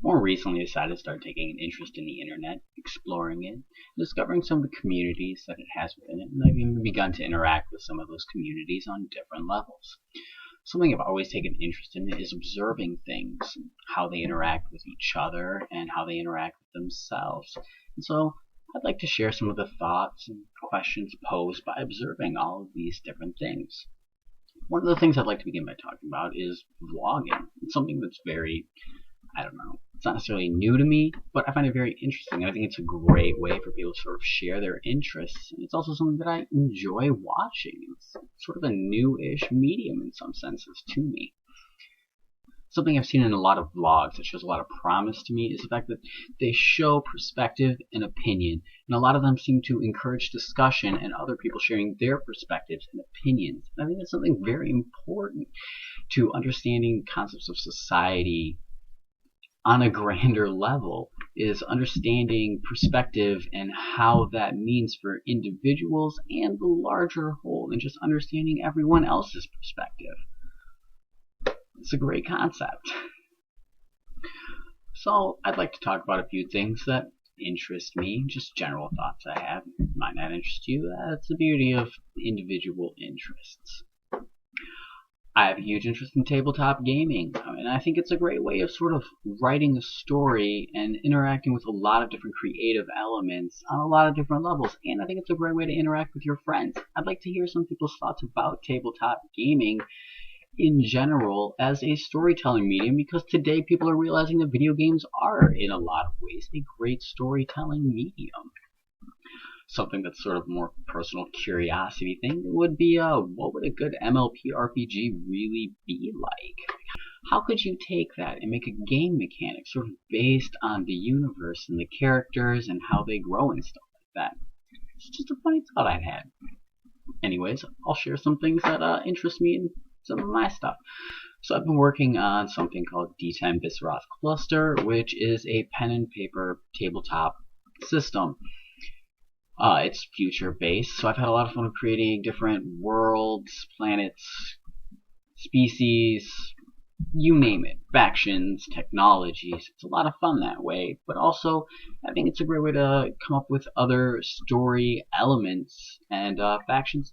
more recently decided to start taking an interest in the internet, exploring it, discovering some of the communities that it has within it, and I've even begun to interact with some of those communities on different levels. Something I've always taken an interest in is observing things, how they interact with each other, and how they interact with themselves. And so I'd like to share some of the thoughts and questions posed by observing all of these different things. One of the things I'd like to begin by talking about is vlogging. It's something that's very, I don't know, it's not necessarily new to me, but I find it very interesting. I think it's a great way for people to sort of share their interests. And it's also something that I enjoy watching. It's sort of a new-ish medium in some senses to me. Something I've seen in a lot of vlogs that shows a lot of promise to me is the fact that they show perspective and opinion, and a lot of them seem to encourage discussion and other people sharing their perspectives and opinions. And I think that's something very important to understanding concepts of society on a grander level, is understanding perspective and how that means for individuals and the larger whole, and just understanding everyone else's perspective. It's a great concept. So I'd like to talk about a few things that interest me, just general thoughts I have. Might not interest you. That's the beauty of individual interests. I have a huge interest in tabletop gaming, and I think it's a great way of sort of writing a story and interacting with a lot of different creative elements on a lot of different levels, and I think it's a great way to interact with your friends. I'd like to hear some people's thoughts about tabletop gaming in general as a storytelling medium, because today people are realizing that video games are, in a lot of ways, a great storytelling medium. Something that's sort of more personal curiosity thing would be, what would a good MLP RPG really be like? How could you take that and make a game mechanic sort of based on the universe and the characters and how they grow and stuff like that? It's just a funny thought I'd had. Anyways, I'll share some things that interest me in some of my stuff. So I've been working on something called D10 Visceroth Cluster, which is a pen and paper tabletop system. It's future-based, so I've had a lot of fun creating different worlds, planets, species, you name it, factions, technologies. It's a lot of fun that way, but also I think it's a great way to come up with other story elements and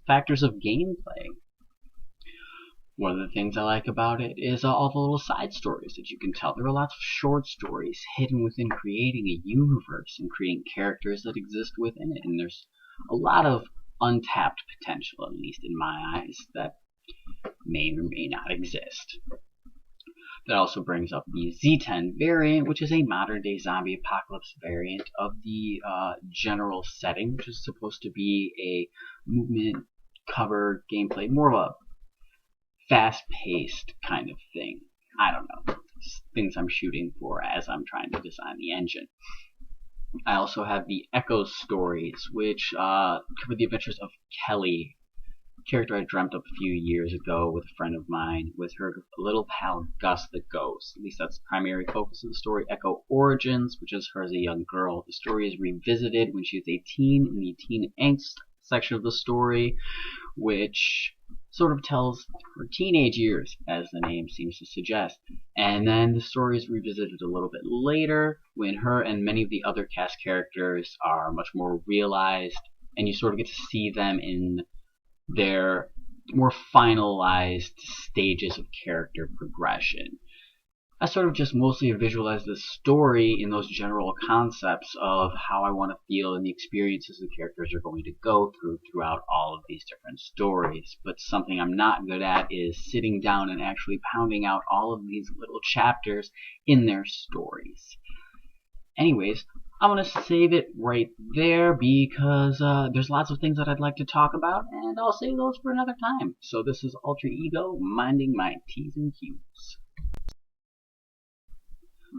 factors of gameplay. One of the things I like about it is all the little side stories that you can tell. There are lots of short stories hidden within creating a universe and creating characters that exist within it. And there's a lot of untapped potential, at least in my eyes, that may or may not exist. That also brings up the Z10 variant, which is a modern-day zombie apocalypse variant of the general setting, which is supposed to be a movement-covered gameplay, more of a fast-paced kind of thing. I don't know. It's things I'm shooting for as I'm trying to design the engine. I also have the Echo stories, which cover the adventures of Kelly, a character I dreamt up a few years ago with a friend of mine, with her little pal Gus the Ghost. At least that's the primary focus of the story. Echo Origins, which is her as a young girl. The story is revisited when she's 18 in the teen angst section of the story, which sort of tells her teenage years, as the name seems to suggest. And then the story is revisited a little bit later when her and many of the other cast characters are much more realized, and you sort of get to see them in their more finalized stages of character progression. I sort of just mostly visualize the story in those general concepts of how I want to feel and the experiences the characters are going to go through throughout all of these different stories. But something I'm not good at is sitting down and actually pounding out all of these little chapters in their stories. Anyways, I'm going to save it right there because there's lots of things that I'd like to talk about, and I'll save those for another time. So this is Alter Ego, minding my T's and Q's.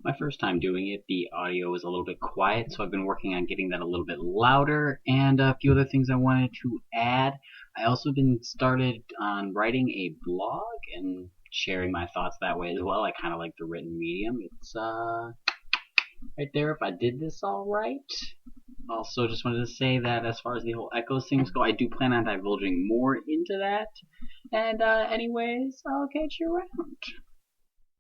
My first time doing it, the audio was a little bit quiet, so I've been working on getting that a little bit louder, and a few other things I wanted to add. I also been started on writing a blog and sharing my thoughts that way as well. I kind of like the written medium. It's right there if I did this all right. Also, just wanted to say that as far as the whole Echoes things go, I do plan on divulging more into that. And anyways, I'll catch you around.